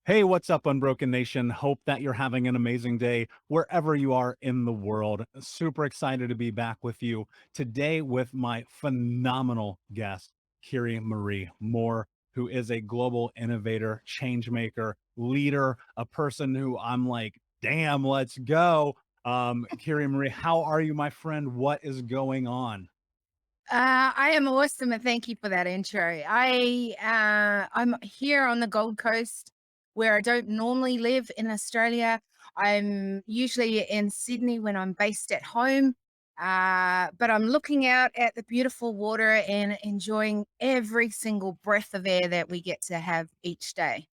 Hey, what's up, Unbroken Nation? Hope that you're having an amazing day wherever you are in the world. Super excited to be back with you today with my phenomenal guest, Kiri-Maree Moore, who is a global innovator, change maker, leader, a person who I'm like, damn, let's go. Kiri-Maree, how are you, my friend? What is going on? I am awesome, and thank you for that intro. I'm here on the Gold Coast, where I don't normally live in Australia. I'm usually in Sydney when I'm based at home, but I'm looking out at the beautiful water and enjoying every single breath of air that we get to have each day.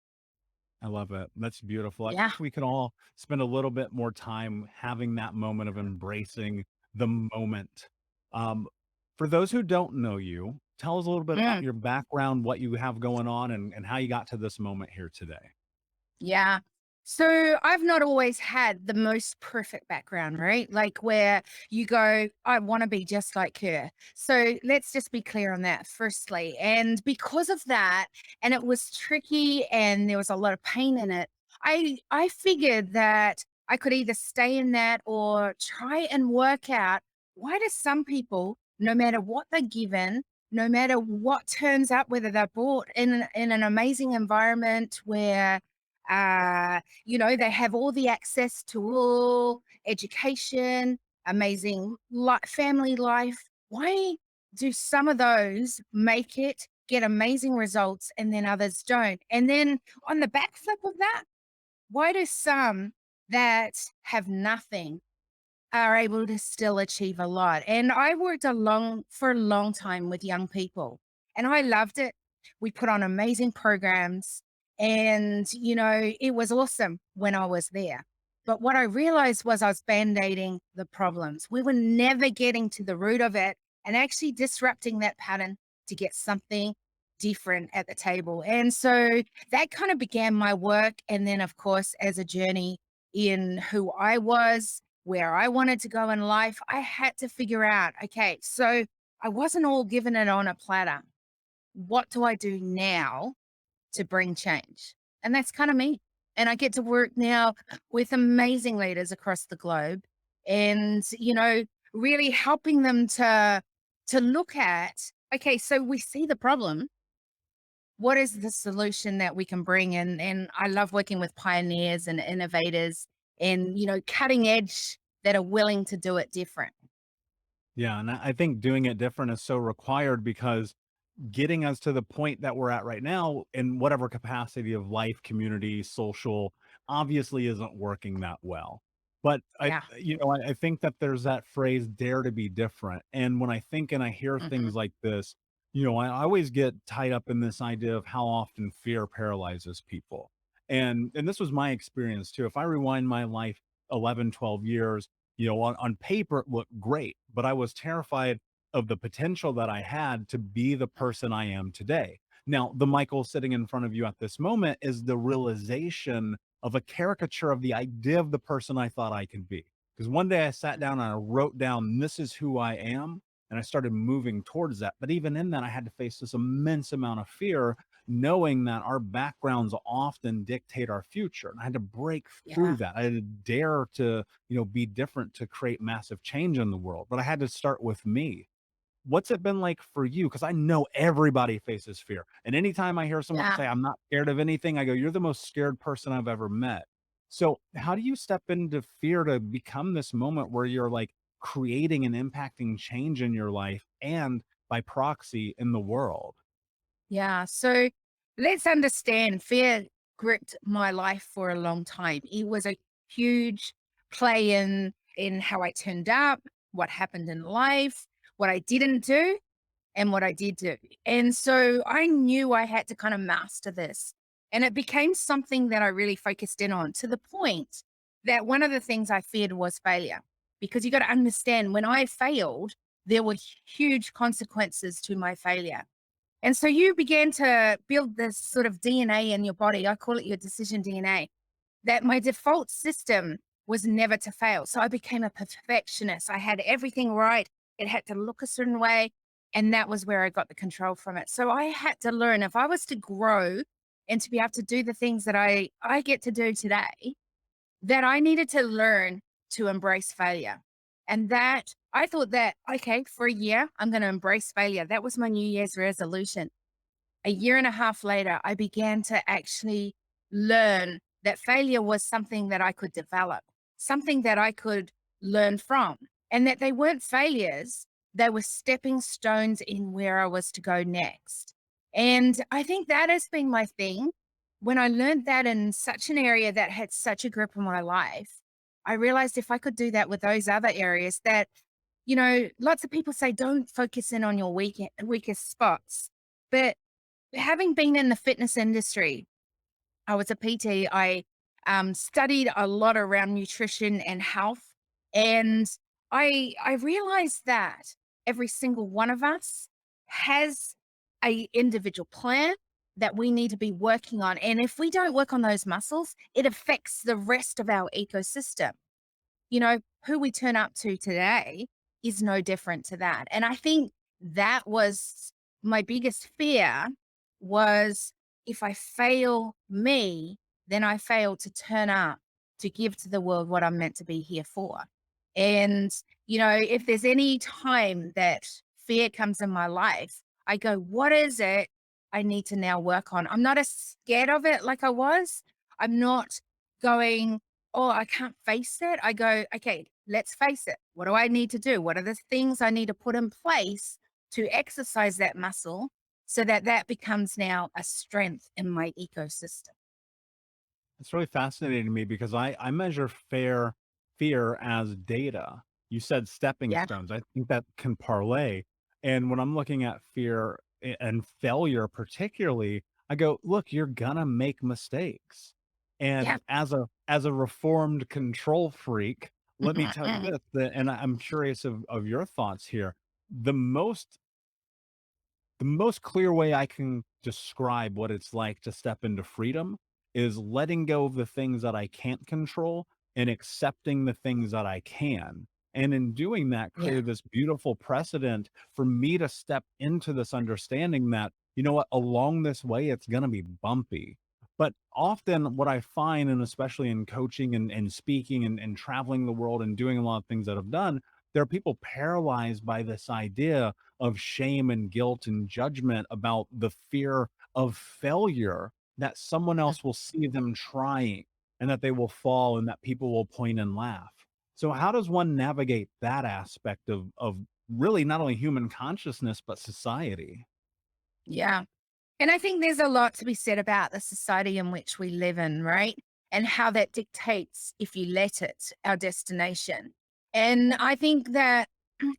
I love it. That's beautiful. I Yeah. wish we could all spend a little bit more time having that moment of embracing the moment. Um, for those who don't know you, tell us a little bit about Mm. your background, what you have going on, and how you got to this moment here today. Yeah. So I've not always had the most perfect background, right? Like where you go, I want to be just like her. So let's just be clear on that, firstly. And because of that, and it was tricky and there was a lot of pain in it, I figured that I could either stay in that or try and work out why do some people, no matter what they're given, no matter what turns up, whether they're brought in an amazing environment where they have all the access to all education, amazing family life. Why do some of those make it, get amazing results, and then others don't? And then on the backflip of that, why do some that have nothing are able to still achieve a lot? And I worked for a long time with young people, and I loved it. We put on amazing programs, and it was awesome when I was there. But what I realized was I was band-aiding the problems. We were never getting to the root of it and actually disrupting that pattern to get something different at the table. And so that kind of began my work. And then, of course, as a journey in who I was, where I wanted to go in life, I had to figure out, okay, so I wasn't all given it on a platter. What do I do now to bring change? And that's kind of me. And I get to work now with amazing leaders across the globe and, really helping them to look at, okay, so we see the problem. What is the solution that we can bring in? And I love working with pioneers and innovators and, cutting edge that are willing to do it different. Yeah, and I think doing it different is so required because getting us to the point that we're at right now in whatever capacity of life, community, social, obviously isn't working that well. But Yeah. I think that there's that phrase, dare to be different. And when I think and I hear Mhm. things like this, I always get tied up in this idea of how often fear paralyzes people. And this was my experience too. If I rewind my life 11, 12 years, on paper it looked great, but I was terrified of the potential that I had to be the person I am today. Now, the Michael sitting in front of you at this moment is the realization of a caricature of the idea of the person I thought I could be. Because one day I sat down and I wrote down, this is who I am. And I started moving towards that. But even in that, I had to face this immense amount of fear, knowing that our backgrounds often dictate our future. And I had to break through Yeah. that. I had to dare to, be different to create massive change in the world. But I had to start with me. What's it been like for you? Because I know everybody faces fear, and anytime I hear someone Yeah. say, "I'm not scared of anything," I go, "You're the most scared person I've ever met." So, how do you step into fear to become this moment where you're, like, creating and impacting change in your life and by proxy in the world? Yeah. So let's understand fear gripped my life for a long time. It was a huge play in how I turned up, what happened in life, what I didn't do, and what I did do. And so I knew I had to kind of master this. And it became something that I really focused in on to the point that one of the things I feared was failure. Because you got to understand when I failed, there were huge consequences to my failure. And so you began to build this sort of DNA in your body. I call it your decision DNA, that my default system was never to fail. So I became a perfectionist. I had everything right. It had to look a certain way. And that was where I got the control from it. So I had to learn if I was to grow and to be able to do the things that I get to do today, that I needed to learn to embrace failure. And that I thought that, okay, for a year, I'm going to embrace failure. That was my New Year's resolution. A year and a half later, I began to actually learn that failure was something that I could develop, something that I could learn from, and that they weren't failures. They were stepping stones in where I was to go next. And I think that has been my thing. When I learned that in such an area that had such a grip on my life, I realized if I could do that with those other areas that, lots of people say don't focus in on your weakest spots. But having been in the fitness industry, I was a PT. I studied a lot around nutrition and health, and I realized that every single one of us has a individual plan that we need to be working on, and if we don't work on those muscles, it affects the rest of our ecosystem. Who we turn up to today is no different to that. And I think that was my biggest fear was if I fail me, then I fail to turn up to give to the world what I'm meant to be here for. And, if there's any time that fear comes in my life, I go, what is it I need to now work on? I'm not as scared of it like I was. I'm not going, oh, I can't face it. I go, okay, let's face it. What do I need to do? What are the things I need to put in place to exercise that muscle so that that becomes now a strength in my ecosystem? It's really fascinating to me because I measure fear as data. You said stepping Yeah. stones. I think that can parlay. And when I'm looking at fear and failure, particularly, I go, look, you're gonna make mistakes. Yeah. And as a reformed control freak, let me tell you this, that, and I'm curious of your thoughts here. The most the most clear way I can describe what it's like to step into freedom is letting go of the things that I can't control and accepting the things that I can. And in doing that, Yeah. created this beautiful precedent for me to step into this understanding that, you know what, along this way, it's going to be bumpy. But often, what I find, and especially in coaching and speaking and traveling the world and doing a lot of things that I've done, there are people paralyzed by this idea of shame and guilt and judgment about the fear of failure, that someone else will see them trying and that they will fall and that people will point and laugh. So how does one navigate that aspect of really not only human consciousness but society? Yeah. And I think there's a lot to be said about the society in which we live in, right? And how that dictates, if you let it, our destination. And I think that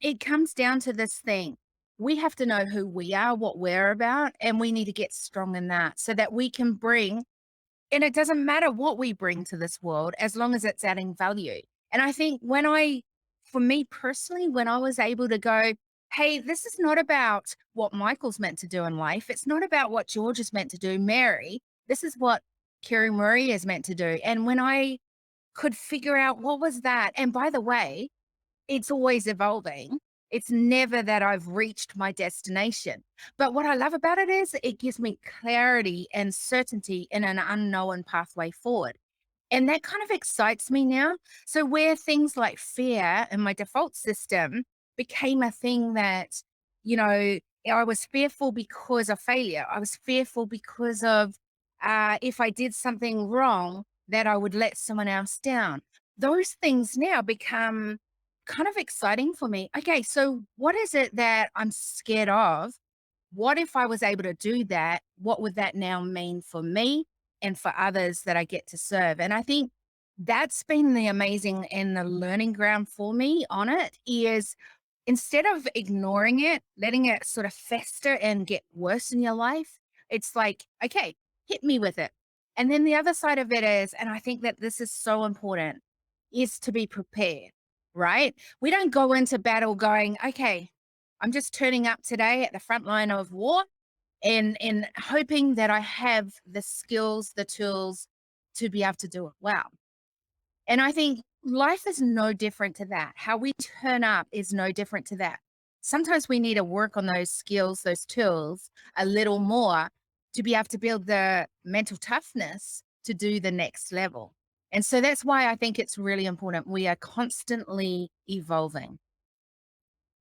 it comes down to this thing. We have to know who we are, what we're about, and we need to get strong in that so that we can bring, and it doesn't matter what we bring to this world as long as it's adding value. And I think for me personally, when I was able to go, hey, this is not about what Michael's meant to do in life. It's not about what George is meant to do, Mary. This is what Kiri-Maree is meant to do. And when I could figure out what was that, and by the way, it's always evolving. It's never that I've reached my destination. But what I love about it is it gives me clarity and certainty in an unknown pathway forward. And that kind of excites me now. So, where things like fear in my default system became a thing that, you know, I was fearful because of failure. I was fearful because of if I did something wrong, that I would let someone else down. Those things now become kind of exciting for me. Okay, so what is it that I'm scared of? What if I was able to do that? What would that now mean for me and for others that I get to serve? And I think that's been the amazing and the learning ground for me on it is instead of ignoring it, letting it sort of fester and get worse in your life, it's like, okay, hit me with it. And then the other side of it is, and I think that this is so important, is to be prepared, right? We don't go into battle going, okay, I'm just turning up today at the front line of war and hoping that I have the skills, the tools to be able to do it well. And I think life is no different to that. How we turn up is no different to that. Sometimes we need to work on those skills, those tools a little more to be able to build the mental toughness to do the next level. And so that's why I think it's really important. We are constantly evolving.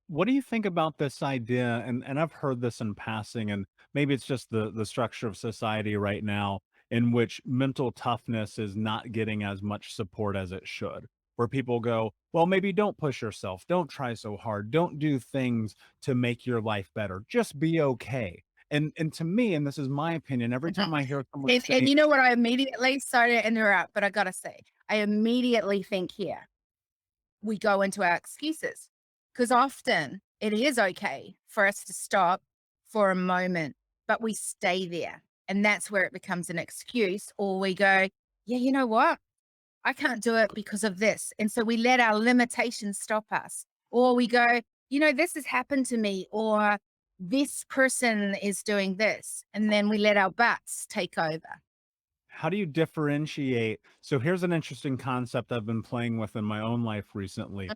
What do you think about this idea? And I've heard this in passing, and maybe it's just the structure of society right now in which mental toughness is not getting as much support as it should. Where people go, well, maybe don't push yourself, don't try so hard, don't do things to make your life better. Just be okay. And to me, and this is my opinion, every time I hear someone And say, you know what? I immediately, sorry to interrupt, but I got to say, I immediately think here we go into our excuses because often it is okay for us to stop for a moment, but we stay there. And that's where it becomes an excuse, or we go, yeah, you know what? I can't do it because of this. And so we let our limitations stop us, or we go, this has happened to me, or this person is doing this. And then we let our butts take over. how do you differentiate? So here's an interesting concept I've been playing with in my own life recently.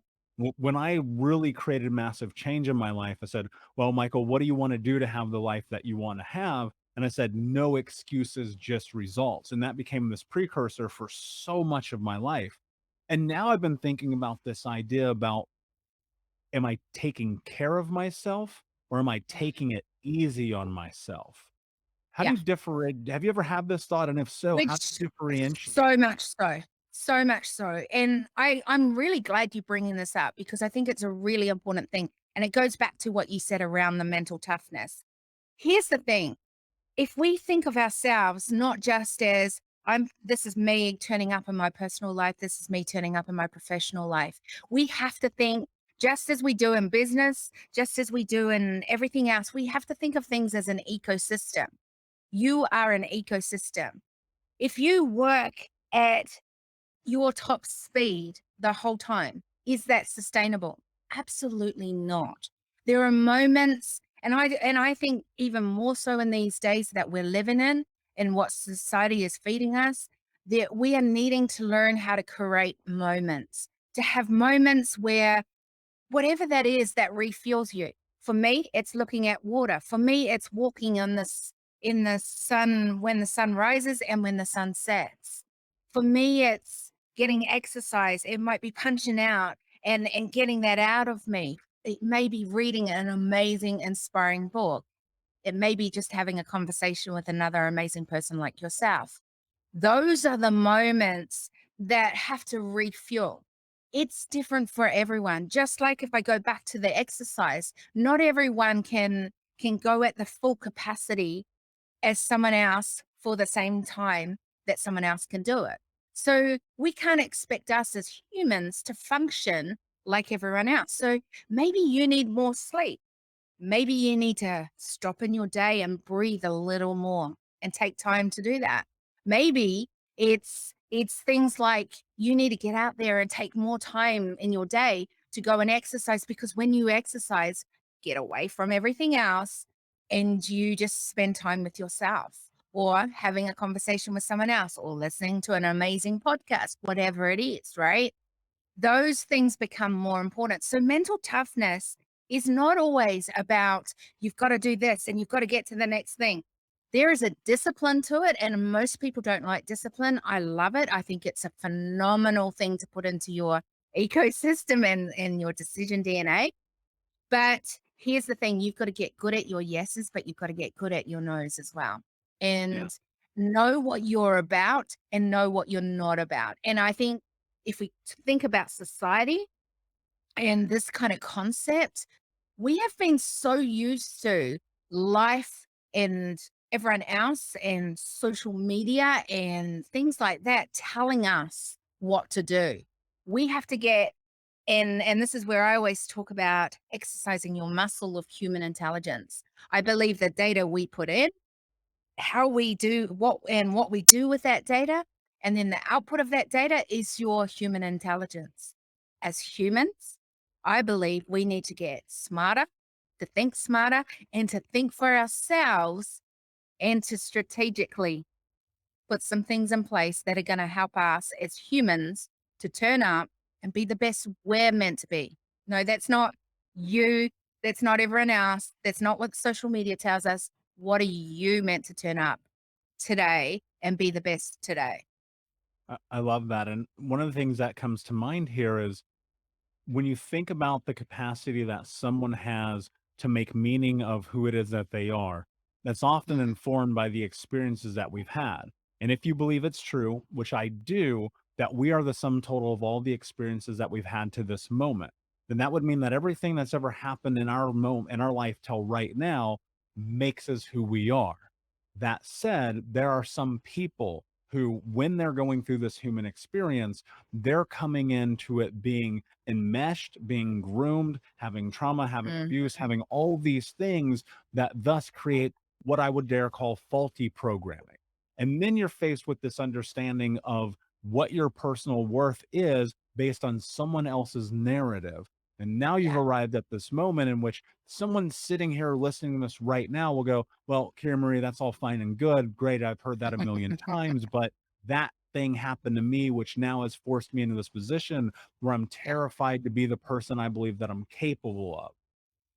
When I really created massive change in my life, I said, well, Michael, what do you want to do to have the life that you want to have? And I said, no excuses, just results. And that became this precursor for so much of my life. And now I've been thinking about this idea about, am I taking care of myself or am I taking it easy on myself? How do Yeah. you differentiate? Have you ever had this thought? And if so, how do Which you differentiate? so much so, so much so. And I'm really glad you're bringing this up because I think it's a really important thing. And it goes back to what you said around the mental toughness. Here's the thing. If we think of ourselves not just as this is me turning up in my personal life, this is me turning up in my professional life. We have to think just as we do in business, just as we do in everything else, we have to think of things as an ecosystem. You are an ecosystem. If you work at your top speed the whole time, is that sustainable? Absolutely not. There are moments, and I think even more so in these days that we're living in what society is feeding us, that we are needing to learn how to create moments, to have moments where whatever that is that refuels you. For me, it's looking at water. For me, it's walking in the sun when the sun rises and when the sun sets. For me, it's getting exercise. It might be punching out and getting that out of me. It may be reading an amazing, inspiring book. It may be just having a conversation with another amazing person like yourself. Those are the moments that have to refuel. It's different for everyone. Just like if I go back to the exercise, not everyone can go at the full capacity as someone else for the same time that someone else can do it. So we can't expect us as humans to function like everyone else. So maybe you need more sleep. Maybe you need to stop in your day and breathe a little more and take time to do that. Maybe it's things like you need to get out there and take more time in your day to go and exercise because when you exercise, get away from everything else and you just spend time with yourself or having a conversation with someone else or listening to an amazing podcast, whatever it is, right? Those things become more important. So mental toughness is not always about you've got to do this and you've got to get to the next thing. There is a discipline to it, and most people don't like discipline. I love it. I think it's a phenomenal thing to put into your ecosystem and your decision DNA. But here's the thing, you've got to get good at your yeses, but you've got to get good at your nos as well. Yeah. And know what you're about and know what you're not about. And I think if we think about society and this kind of concept, we have been so used to life and everyone else and social media and things like that telling us what to do. We have to get and this is where I always talk about exercising your muscle of human intelligence. I believe the data we put in, how we do what we do with that data, and then the output of that data is your human intelligence. As humans, I believe we need to get smarter, and to think for ourselves and to strategically put some things in place that are going to help us as humans to turn up and be the best we're meant to be. No, that's not you. That's not everyone else. That's not what social media tells us. What are you meant to turn up today and be the best today? I love that. And one of the things that comes to mind here is when you think about the capacity that someone has to make meaning of who it is that they are, that's often Mhm. informed by the experiences that we've had. And if you believe it's true, which I do, that we are the sum total of all the experiences that we've had to this moment, then that would mean that everything that's ever happened in our moment in our life till right now makes us who we are. That said, there are some people who, when they're going through this human experience, they're coming into it being enmeshed, being groomed, having trauma, having abuse, Mhm. having all these things that thus create what I would dare call faulty programming. And then you're faced with this understanding of what your personal worth is based on someone else's narrative. And now you've Yeah. arrived at this moment in which someone sitting here listening to this right now will go, well, Kiri-Maree, that's all fine and good. Great. I've heard that a million times, but that thing happened to me, which now has forced me into this position where I'm Yeah. terrified to be the person I believe that I'm capable of.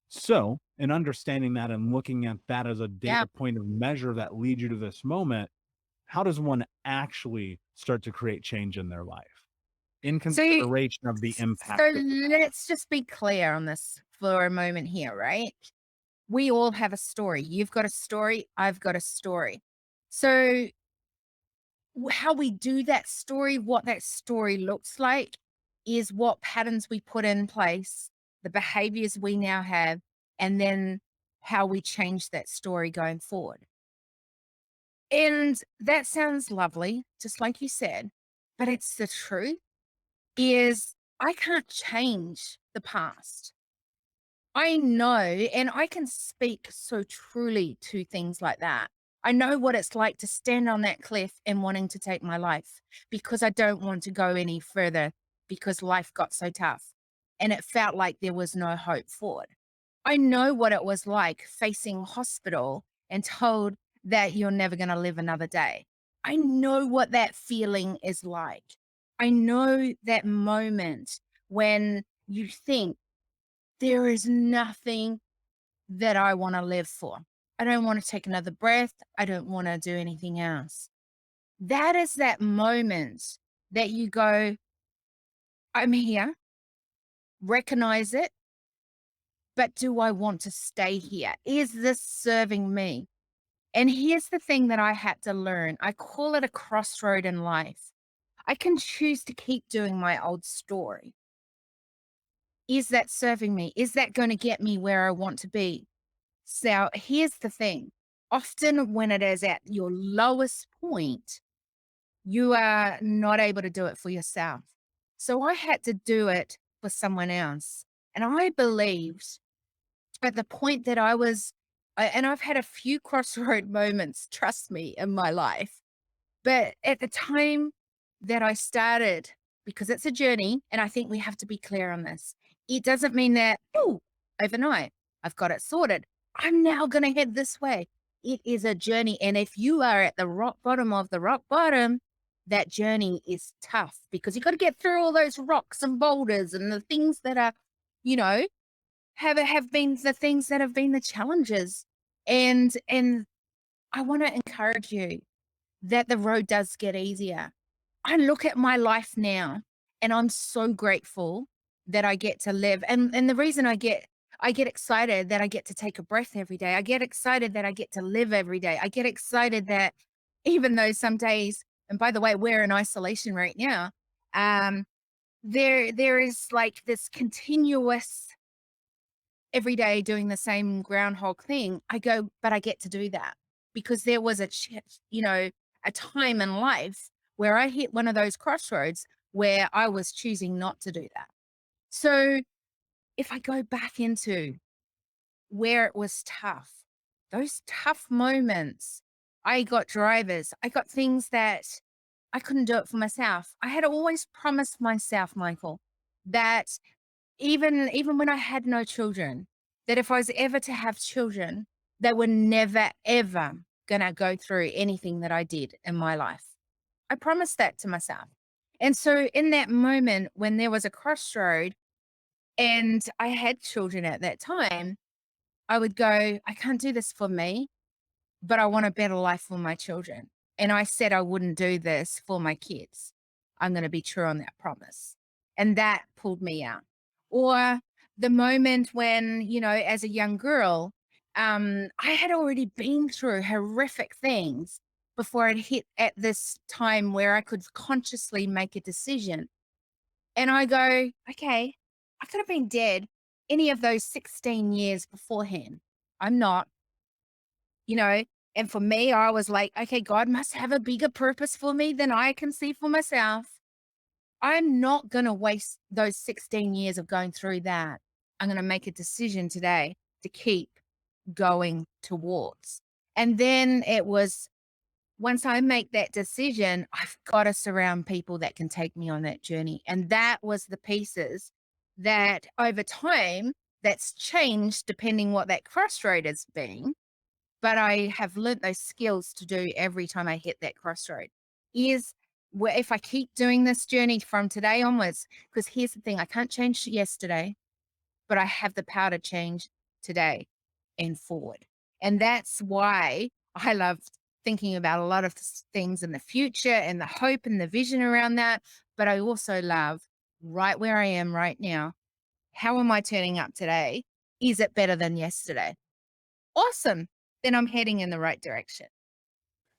So, in understanding that and looking at that as a Yeah. data point of measure that leads you to this moment, how does one actually start to create change in their life in So, consideration of the so impact of the let's just be clear on this for a moment here, right? We all have a story. You've got a story. I've got a story. So, how we do that story, what that story looks like, is what patterns we put in place, the behaviors we now have, and then how we change that story going forward. And that sounds lovely, just like you said, but it's the truth is I can't change the past. I know, and I can speak so truly to things like that. I know what it's like to stand on that cliff and wanting to take my life because I don't want to go any further because life got so tough and it felt like there was no hope forward. I know what it was like facing hospital and told that you're never going to live another day. I know what that feeling is like. I know that moment when you think there is nothing that I want to live for. I don't want to take another breath. I don't want to do anything else. That is that moment that you go, I'm here, recognize it, but do I want to stay here? Is this serving me? And here's the thing that I had to learn. I call it a crossroad in life. I can choose to keep doing my old story. Is that serving me? Is that going to get me where I want to be? So here's the thing. Often when it is at your lowest point, you are not able to do it for yourself. So I had to do it for someone else. And I believed at the point that and I've had a few crossroad moments, trust me, in my life. But at the time that I started, because it's a journey, and I think we have to be clear on this, it doesn't mean that, oh, overnight, I've got it sorted. I'm now going to head this way. It is a journey. And if you are at the rock bottom of the rock bottom, that journey is tough because you got to get through all those rocks and boulders and the things that are, you know, have been the things that have been the challenges. And I want to encourage you that the road does get easier. I look at my life now and I'm so grateful that I get to live. And the reason I get excited that I get to take a breath every day. I get excited that I get to live every day. I get excited that even though some days, and by the way, we're in isolation right now, um, there is like this continuous every day doing the same groundhog thing. I go, but I get to do that because there was a time in life where I hit one of those crossroads where I was choosing not to do that. So if I go back into where it was tough, those tough moments, I got drivers, I got things that I couldn't do it for myself. I had always promised myself, Michael, that even when I had no children, that if I was ever to have children, they were never, ever gonna go through anything that I did in my life. I promised that to myself. And so in that moment when there was a crossroad and I had children at that time, I would go, I can't do this for me. but I want a better life for my children. And I said I wouldn't do this for my kids. I'm going to be true on that promise. And that pulled me out. Or the moment when, as a young girl, I had already been through horrific things before I'd hit at this time where I could consciously make a decision. And I go, okay, I could have been dead any of those 16 years beforehand. I'm not, you know. And for me, I was like, okay, God must have a bigger purpose for me than I can see for myself. I'm not going to waste those 16 years of going through that. I'm going to make a decision today to keep going towards. And then it was, once I make that decision, I've got to surround people that can take me on that journey. And that was the pieces that over time, that's changed depending what that crossroad has been. But I have learnt those skills to do every time I hit that crossroad. Is where if I keep doing this journey from today onwards, because here's the thing, I can't change yesterday, but I have the power to change today and forward. And that's why I love thinking about a lot of things in the future and the hope and the vision around that. But I also love right where I am right now. How am I turning up today? Is it better than yesterday? Awesome. Then I'm heading in the right direction.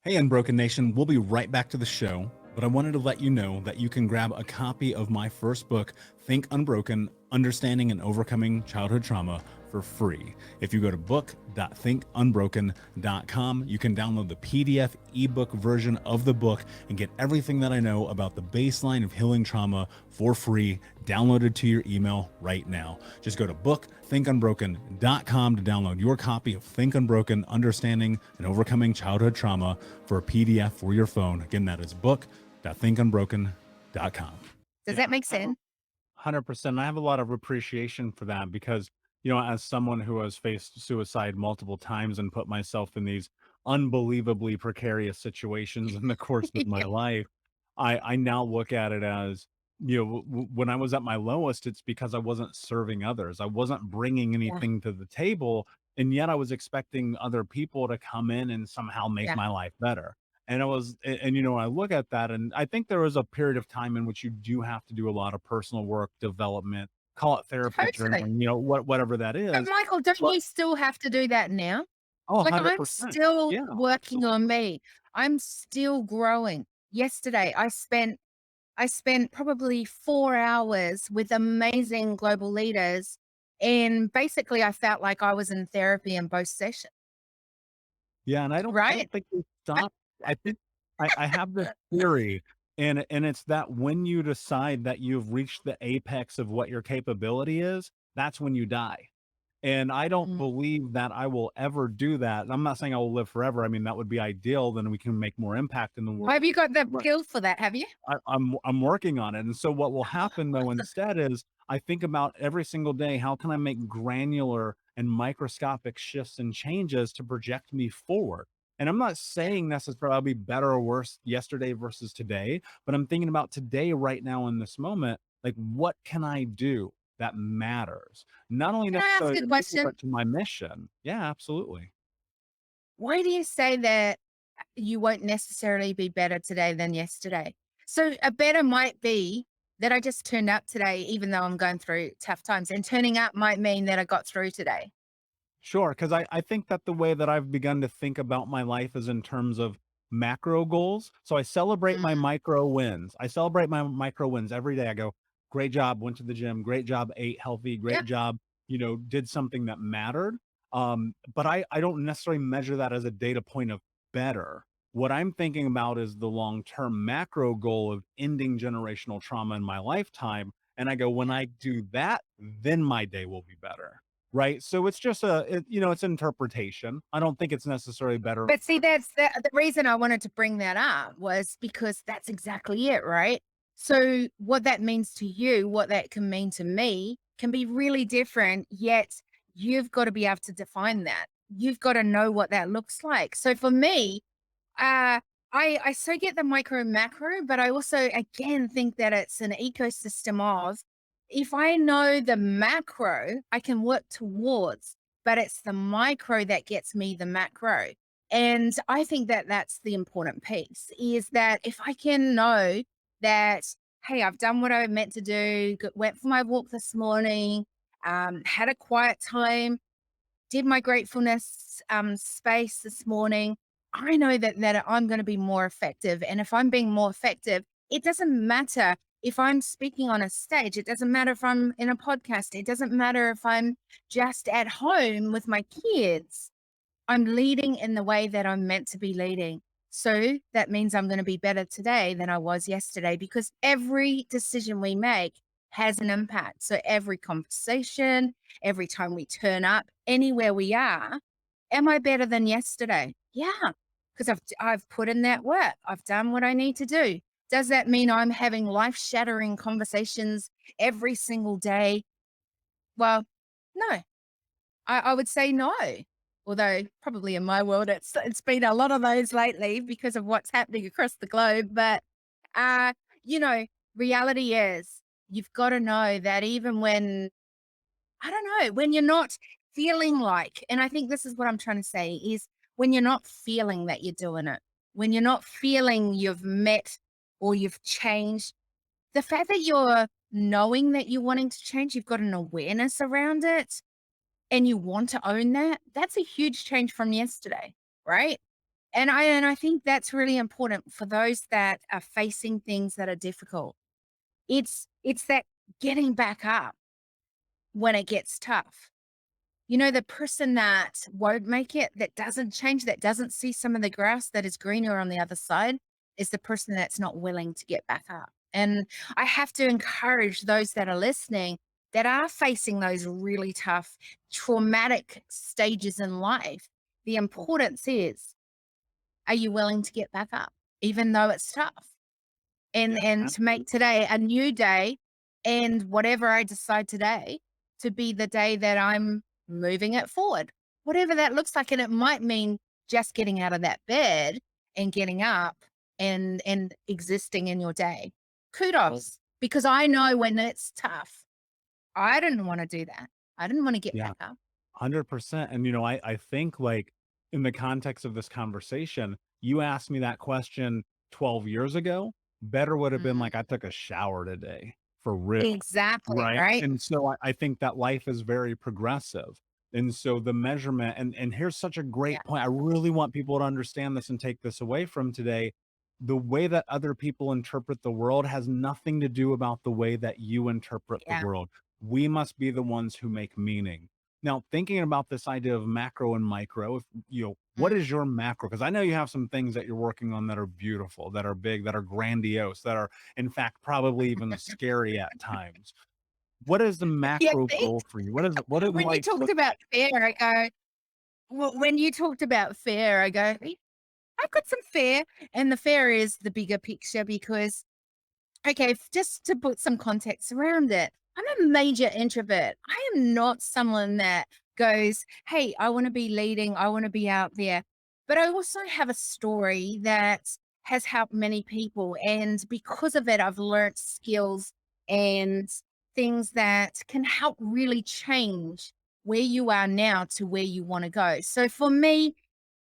Hey, Unbroken Nation, we'll be right back to the show, but I wanted to let you know that you can grab a copy of my first book, Think Unbroken: Understanding and Overcoming Childhood Trauma, for free. If you go to book.thinkunbroken.com, you can download the PDF ebook version of the book and get everything that I know about the baseline of healing trauma for free, downloaded to your email right now. Just go to book.thinkunbroken.com to download your copy of Think Unbroken: Understanding and Overcoming Childhood Trauma for a PDF for your phone. Again, that is book.thinkunbroken.com. Does that make sense? 100%. I have a lot of appreciation for that because, as someone who has faced suicide multiple times and put myself in these unbelievably precarious situations in the course of my Yeah. life, I now look at it as, when I was at my lowest, it's because I wasn't serving others. I wasn't bringing Yeah. anything to the table. And yet I was expecting other people to come in and somehow make Yeah. my life better. And I was, and I look at that, and I think there was a period of time in which you do have to do a lot of personal work, development, call it therapy, Totally. journaling, whatever that But is. Michael, don't But you still have to do that now? oh, Like, I'm 100%. still Yeah, working absolutely. on me. I'm still growing. Yesterday, I spent probably 4 hours with amazing global leaders, and basically I felt like I was in therapy in both sessions, Yeah, and I right? don't think we stop. I think I have this theory, and it's that when you decide that you've reached the apex of what your capability is, that's when you die. And I don't Mm. believe that I will ever do that. I'm not saying I will live forever. I mean, that would be ideal, then we can make more impact in the world. Have you got the skills for that? Have you? I'm working on it, and so what will happen though instead is I think about every single day, how can I make granular and microscopic shifts and changes to project me forward? And I'm not saying necessarily I'll be better or worse yesterday versus today, but I'm thinking about today right now in this moment, like what can I do that matters? Not only Can I ask necessarily a to me, question? but to my mission. Yeah, absolutely. Why do you say that you won't necessarily be better today than yesterday? So a better might be that I just turned up today, even though I'm going through tough times, and turning up might mean that I got through today. Sure, because I think that the way that I've begun to think about my life is in terms of macro goals. So I celebrate my Mm, micro wins. I celebrate my micro wins every day. I go, great job, went to the gym, great job, ate healthy, yeah. great job, did something that mattered. But I don't necessarily measure that as a data point of better. What I'm thinking about is the long-term macro goal of ending generational trauma in my lifetime. And I go, when I do that, then my day will be better. Right? So it's just it's interpretation. I don't think it's necessarily better. But see, that's the reason I wanted to bring that up was because that's exactly it, right? So what that means to you, what that can mean to me can be really different, yet you've got to be able to define that. You've got to know what that looks like. So for me, I so get the micro macro, but I also again think that it's an ecosystem of if I know the macro, I can work towards, but it's the micro that gets me the macro. And I think that that's the important piece, is that if I can know that, hey, I've done what I meant to do, went for my walk this morning, had a quiet time, did my gratefulness space this morning, I know that I'm going to be more effective. And if I'm being more effective, it doesn't matter if I'm speaking on a stage. It doesn't matter if I'm in a podcast. It doesn't matter if I'm just at home with my kids. I'm leading in the way that I'm meant to be leading. So that means I'm going to be better today than I was yesterday, because every decision we make has an impact. So every conversation, every time we turn up, anywhere we are, am I better than yesterday? Yeah, because I've put in that work. I've done what I need to do. Does that mean I'm having life-shattering conversations every single day? Well, no. I would say no. Although probably in my world, it's been a lot of those lately because of what's happening across the globe. But uh, you know, reality is you've got to know that even when, I don't know, when you're not feeling like, and I think this is what I'm trying to say, is when you're not feeling that you're doing it, when you're not feeling you've met or you've changed, the fact that you're knowing that you're wanting to change, you've got an awareness around it, and you want to own that, that's a huge change from yesterday, right? And I think that's really important for those that are facing things that are difficult. It's that getting back up when it gets tough. You know, the person that won't make it, that doesn't change, that doesn't see some of the grass that is greener on the other side, is the person that's not willing to get back up. And I have to encourage those that are listening that are facing those really tough, traumatic stages in life. The importance is, are you willing to get back up, even though it's tough? Yeah, And to make absolutely. today a new day, and whatever I decide today to be the day that I'm moving it forward, whatever that looks like. And it might mean just getting out of that bed and getting up and existing in your day. Kudos, because I know when it's tough, I didn't want to do that. I didn't want to get Yeah. back up. 100%. And, I think like in the context of this conversation, you asked me that question 12 years ago, better would have been Mm, like, I took a shower today for real. exactly, Right. right? And so I think that life is very progressive. And so the measurement, and here's such a Yeah, great point. I really want people to understand this and take this away from today. The way that other people interpret the world has nothing to do about the way that you interpret the yeah. world. We must be the ones who make meaning. Now, thinking about this idea of macro and micro, if what Mm. is your macro? Because I know you have some things that you're working on that are beautiful, that are big, that are grandiose, that are in fact probably even scary at times. What is the Yeah, macro goal for you? What does when you life talked look about fear, I go, well, when you talked about fear, I go, I've got some fear. And the fear is the bigger picture because, okay, just to put some context around it, I'm a major introvert. I am not someone that goes, hey, I want to be leading, I want to be out there. But I also have a story that has helped many people. And because of it, I've learned skills and things that can help really change where you are now to where you want to go. So for me,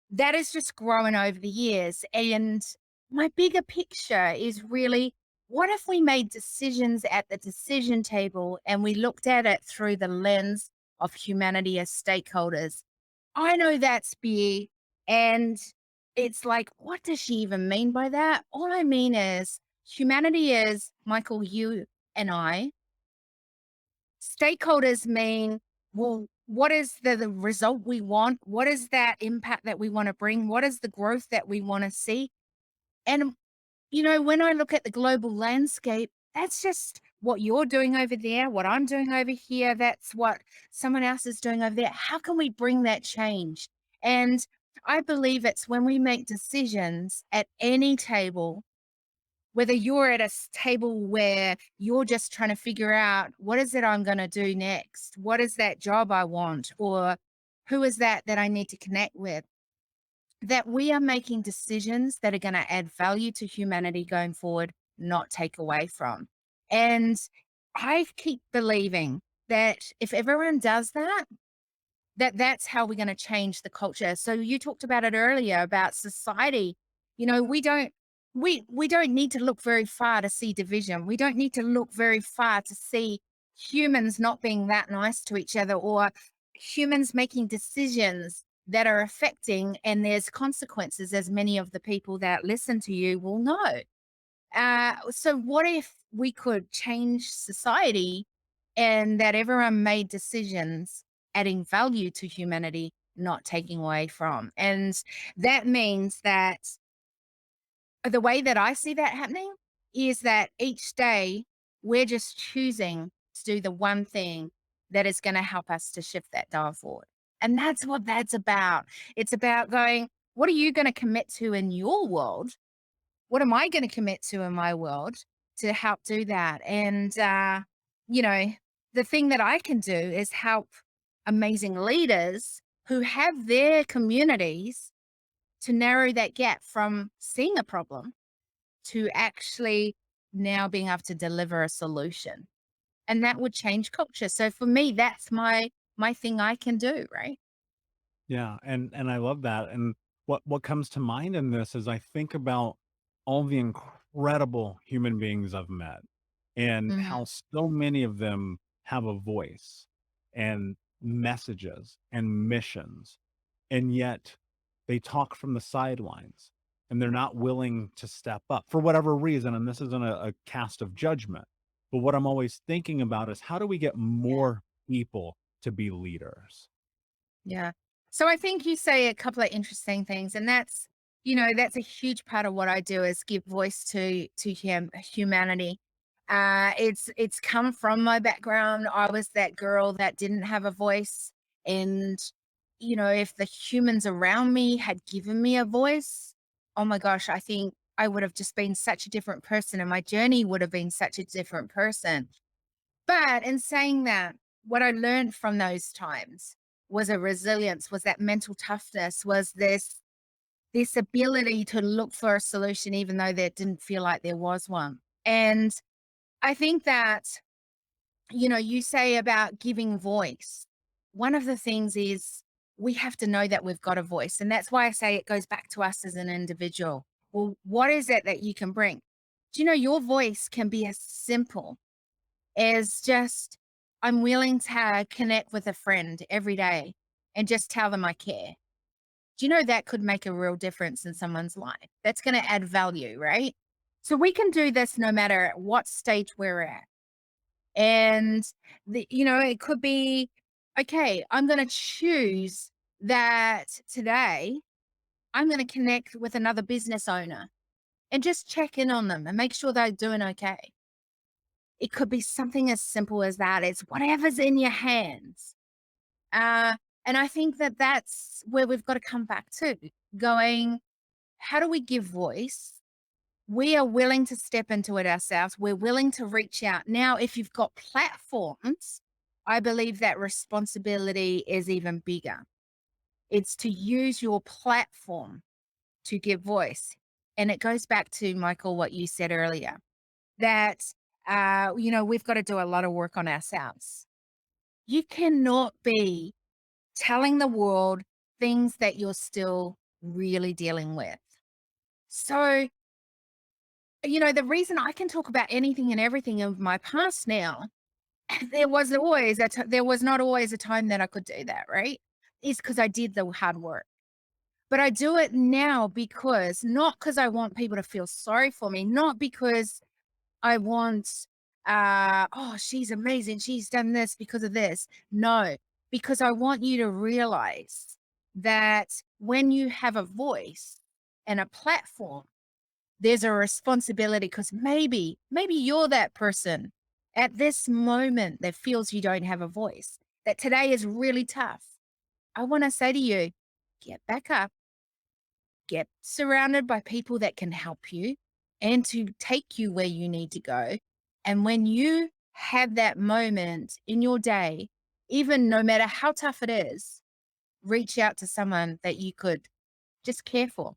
that has just grown over the years. And my bigger picture is really, what if we made decisions at the decision table and we looked at it through the lens of humanity as stakeholders? I know that's big. And it's like, what does she even mean by that? All I mean is humanity is Michael, you and I. Stakeholders mean, well, what is the result we want? What is that impact that we want to bring? What is the growth that we want to see? And, when I look at the global landscape, that's just what you're doing over there, what I'm doing over here. That's what someone else is doing over there. How can we bring that change? And I believe it's when we make decisions at any table, whether you're at a table where you're just trying to figure out, what is it I'm going to do next? What is that job I want? Or who is that I need to connect with? That we are making decisions that are going to add value to humanity going forward, not take away from. And I keep believing that if everyone does that, that's how we're going to change the culture. So you talked about it earlier about society. We don't need to look very far to see division. We don't need to look very far to see humans not being that nice to each other, or humans making decisions that are affecting, and there's consequences, as many of the people that listen to you will know. So what if we could change society and that everyone made decisions adding value to humanity, not taking away from? And that means that the way that I see that happening is that each day we're just choosing to do the one thing that is going to help us to shift that dial forward. And that's what that's about. It's about going, what are you going to commit to in your world? What am I going to commit to in my world to help do that? And, you know, the thing that I can do is help amazing leaders who have their communities to narrow that gap from seeing a problem to actually now being able to deliver a solution. And that would change culture. So for me, that's my thing I can do, right? Yeah, and I love that, and what comes to mind in this is I think about all the incredible human beings I've met, and Mhm. how so many of them have a voice, and messages, and missions, and yet they talk from the sidelines, and they're not willing to step up for whatever reason, and this isn't a cast of judgment, but what I'm always thinking about is how do we get Yeah. more people to be leaders? Yeah. So I think you say a couple of interesting things, and that's a huge part of what I do is give voice to humanity. It's come from my background. I was that girl that didn't have a voice, and if the humans around me had given me a voice, oh my gosh, I think I would have just been such a different person, and my journey would have been such a different person. But in saying that, what I learned from those times was a resilience, was that mental toughness, was this ability to look for a solution even though there didn't feel like there was one. And I think that, you say about giving voice. One of the things is we have to know that we've got a voice. And that's why I say it goes back to us as an individual. Well, what is it that you can bring? Do you know your voice can be as simple is just I'm willing to connect with a friend every day and just tell them I care. Do you know that could make a real difference in someone's life? That's going to add value, right? So we can do this no matter at what stage we're at. And it could be, okay, I'm going to choose that today I'm going to connect with another business owner and just check in on them and make sure they're doing okay. It could be something as simple as that. It's whatever's in your hands. Uh, and I think that that's where we've got to come back to going, how do we give voice? We are willing to step into it ourselves. We're willing to reach out. Now, if you've got platforms, I believe that responsibility is even bigger. It's to use your platform to give voice. And it goes back to, Michael, what you said earlier that, we've got to do a lot of work on ourselves. You cannot be telling the world things that you're still really dealing with. So, the reason I can talk about anything and everything of my past now, there was not always a time that I could do that, right? Is because I did the hard work. But I do it now because not because I want people to feel sorry for me, not because I want, oh, she's amazing. She's done this because of this. No, because I want you to realize that when you have a voice and a platform, there's a responsibility because maybe you're that person at this moment that feels you don't have a voice, that today is really tough. I want to say to you, get back up, get surrounded by people that can help you and to take you where you need to go. And when you have that moment in your day, even no matter how tough it is, reach out to someone that you could just care for.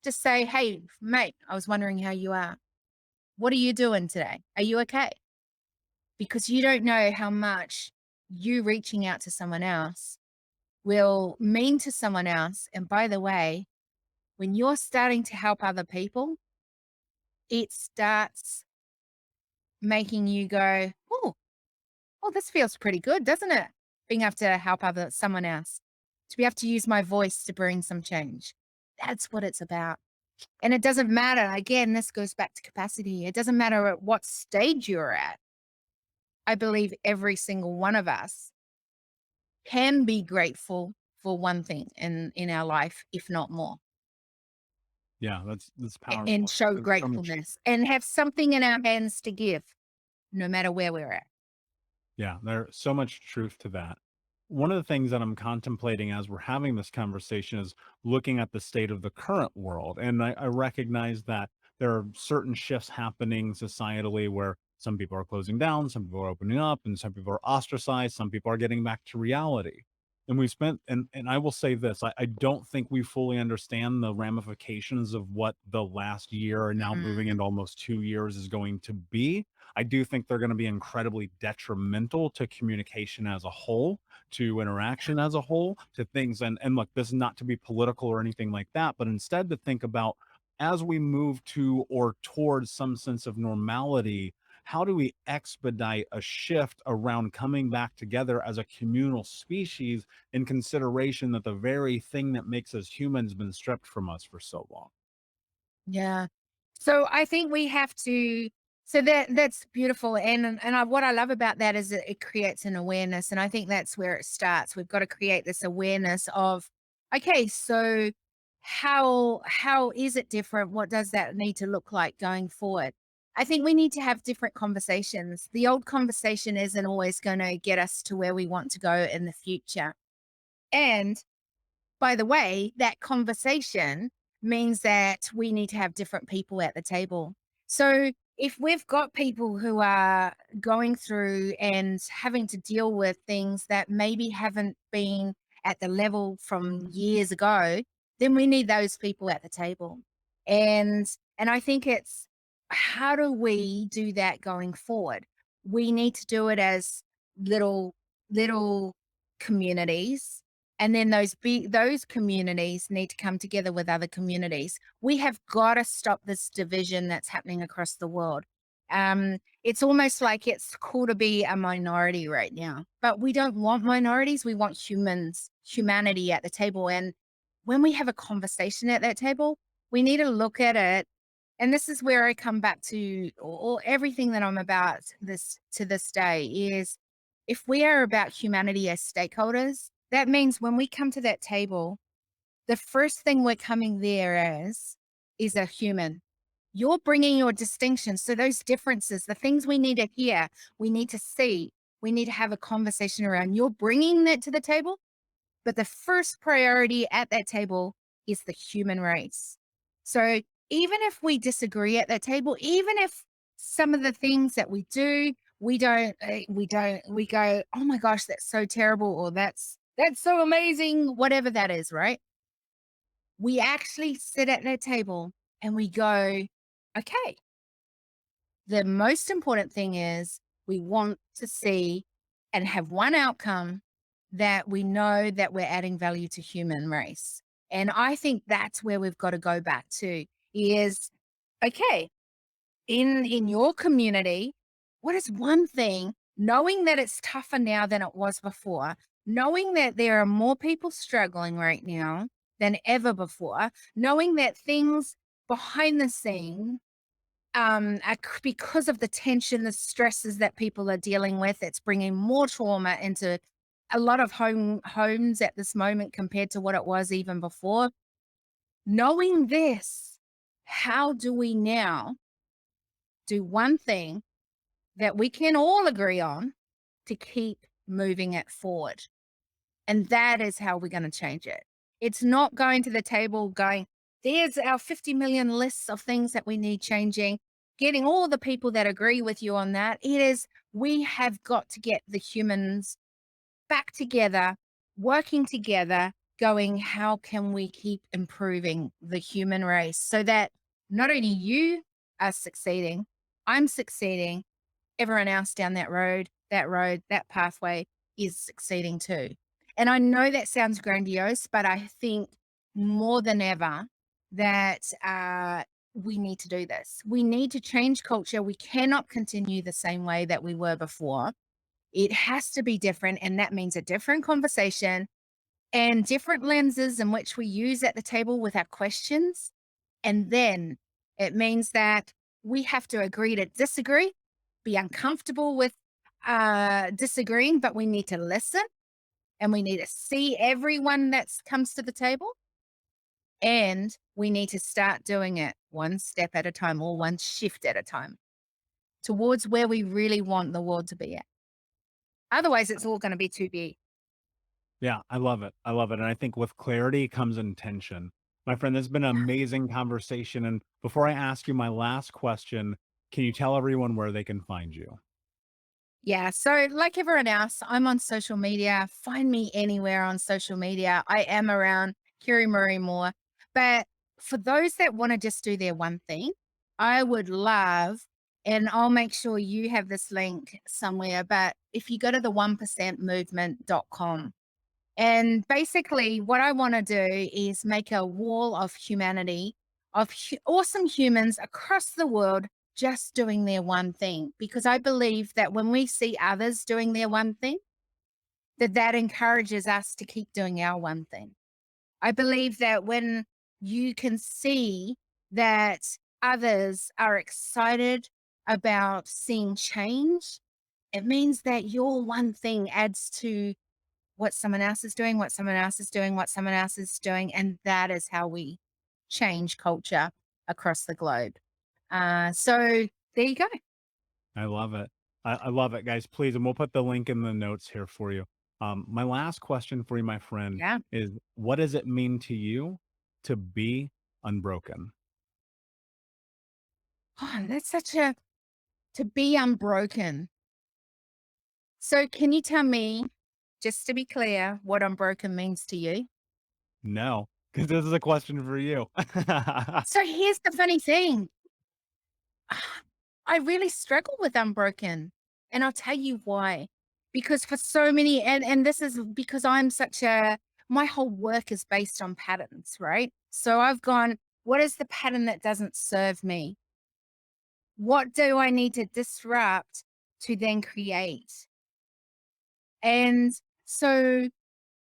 Just say, hey, mate, I was wondering how you are. What are you doing today? Are you okay? Because you don't know how much you reaching out to someone else will mean to someone else. And by the way, when you're starting to help other people, it starts making you go, oh, well, this feels pretty good, doesn't it? Being able to help someone else, to be able to use my voice to bring some change. That's what it's about. And it doesn't matter. Again, this goes back to capacity. It doesn't matter at what stage you're at. I believe every single one of us can be grateful for one thing in our life, if not more, Yeah, that's and powerful. show There's so much. gratefulness and have something in our hands to give, no matter where we're at. Yeah, there's so much truth to that. One of the things that I'm contemplating as we're having this conversation is looking at the state of the current world. And I recognize that there are certain shifts happening societally where some people are closing down, some people are opening up, and some people are ostracized, some people are getting back to reality. And we spent, and I will say this, I don't think we fully understand the ramifications of what the last year and now moving Mm, into almost 2 years is going to be. I do think they're going to be incredibly detrimental to communication as a whole, to interaction as a whole, to things. And look, this is not to be political or anything like that, but instead to think about as we move to or towards some sense of normality, how do we expedite a shift around coming back together as a communal species in consideration that the very thing that makes us humans has been stripped from us for so long? yeah. So I think we have to. So that's beautiful, and what I love about that is that it creates an awareness, and I think that's where it starts. We've got to create this awareness of, okay, so how is it different? What does that need to look like going forward? I think we need to have different conversations. The old conversation isn't always going to get us to where we want to go in the future, and by the way, that conversation means that we need to have different people at the table. So if we've got people who are going through and having to deal with things that maybe haven't been at the level from years ago, then we need those people at the table. And and I think it's, how do we do that going forward? We need to do it as little little communities, and then those communities need to come together with other communities. We have got to stop this division that's happening across the world. It's almost like it's cool to be a minority right now, but we don't want minorities. We want humanity at the table. And when we have a conversation at that table, we need to look at it. And this is where I come back to all everything that I'm about this to this day is, if we are about humanity as stakeholders, that means when we come to that table, the first thing we're coming there as is a human. You're bringing your distinctions. So those differences, the things we need to hear, we need to see, we need to have a conversation around. You're bringing that to the table, but the first priority at that table is the human race. So even if we disagree at that table, even if some of the things that we do, we go, oh my gosh, that's so terrible, or that's so amazing, whatever that is, right? We actually sit at that table and we go, okay, the most important thing is we want to see and have one outcome that we know that we're adding value to human race. And I think that's where we've got to go back to is, okay, in your community, what is one thing, knowing that it's tougher now than it was before, knowing that there are more people struggling right now than ever before, knowing that things behind the scene, because of the tension, the stresses that people are dealing with, it's bringing more trauma into a lot of homes at this moment compared to what it was even before. Knowing this, how do we now do one thing that we can all agree on to keep moving it forward? And that is how we're going to change it. It's not going to the table going, there's our 50 million lists of things that we need changing, getting all the people that agree with you on that. It is, we have got to get the humans back together, working together, going, how can we keep improving the human race so that not only you are succeeding, I'm succeeding, everyone else down that road, that pathway is succeeding too. And I know that sounds grandiose, but I think more than ever that we need to do this. We need to change culture. We cannot continue the same way that we were before. It has to be different. And that means a different conversation and different lenses in which we use at the table with our questions. And then it means that we have to agree to disagree, be uncomfortable with disagreeing, but we need to listen and we need to see everyone that comes to the table. And we need to start doing it one step at a time or one shift at a time towards where we really want the world to be at. Otherwise, it's all going to be too big. Yeah, I love it. I love it. And I think with clarity comes intention. My friend, this has been an amazing conversation. And before I ask you my last question, can you tell everyone where they can find you? Yeah. So, like everyone else, I'm on social media. Find me anywhere on social media. I am around Kiri-Maree Moore. But for those that want to just do their one thing, I would love, and I'll make sure you have this link somewhere. But if you go to the 1%movement.com, and basically, what I want to do is make a wall of humanity, of awesome humans across the world just doing their one thing. Because I believe that when we see others doing their one thing, that encourages us to keep doing our one thing. I believe that when you can see that others are excited about seeing change, it means that your one thing adds to what someone else is doing, what someone else is doing, what someone else is doing. And that is how we change culture across the globe. So there you go. I love it. I love it, guys. Please, and we'll put the link in the notes here for you. My last question for you, my friend, Yeah. is what does it mean to you to be unbroken? Oh, that's such a, to be unbroken. So can you tell me, just to be clear, what unbroken means to you? No, because this is a question for you. So here's the funny thing. I really struggle with unbroken. And I'll tell you why. Because for so many, and this is because I'm such a, my whole work is based on patterns, right? So I've gone, what is the pattern that doesn't serve me? What do I need to disrupt to then create? And so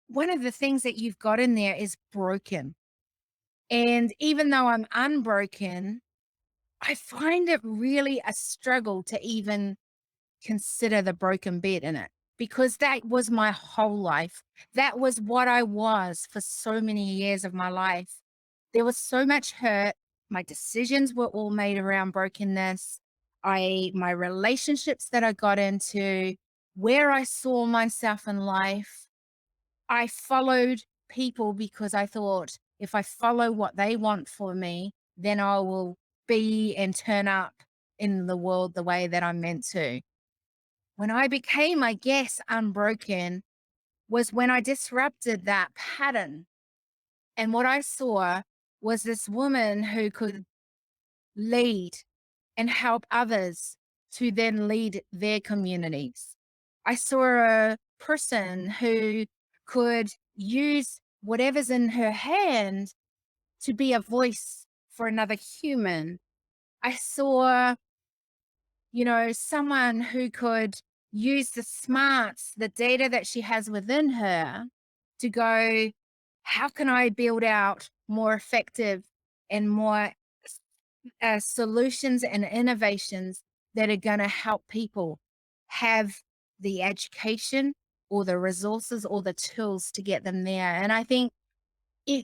one of the things that you've got in there is broken. And even though I'm unbroken, I find it really a struggle to even consider the broken bit in it because that was my whole life. That was what I was for so many years of my life. There was so much hurt. My decisions were all made around brokenness. My relationships that I got into, where I saw myself in life, I followed people because I thought if I follow what they want for me, then I will be and turn up in the world the way that I'm meant to. When I became, I guess, unbroken was when I disrupted that pattern. And what I saw was this woman who could lead and help others to then lead their communities. I saw a person who could use whatever's in her hand to be a voice for another human. I saw, someone who could use the smarts, the data that she has within her to go, how can I build out more effective and more solutions and innovations that are going to help people have the education or the resources or the tools to get them there. And I think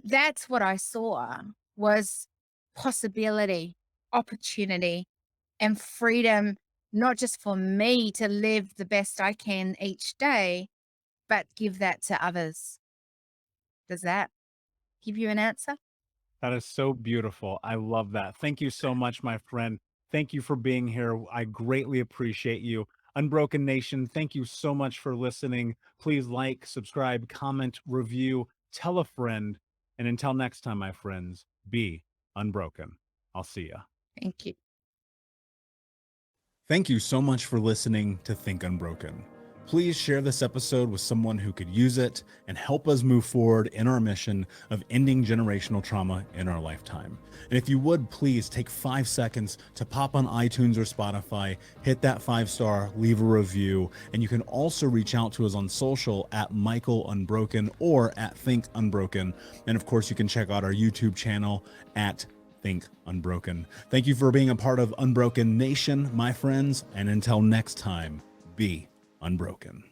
that's what I saw was possibility, opportunity, and freedom, not just for me to live the best I can each day, but give that to others. Does that give you an answer? That is so beautiful. I love that. Thank you so much, my friend. Thank you for being here. I greatly appreciate you. Unbroken Nation, thank you so much for listening. Please like, subscribe, comment, review, tell a friend. And until next time, my friends, be unbroken. I'll see ya. Thank you. Thank you so much for listening to Think Unbroken. Please share this episode with someone who could use it and help us move forward in our mission of ending generational trauma in our lifetime. And if you would, please take 5 seconds to pop on iTunes or Spotify, hit that 5-star, leave a review, and you can also reach out to us on social at Michael Unbroken or at Think Unbroken. And of course, you can check out our YouTube channel at Think Unbroken. Thank you for being a part of Unbroken Nation, my friends, and until next time, be unbroken.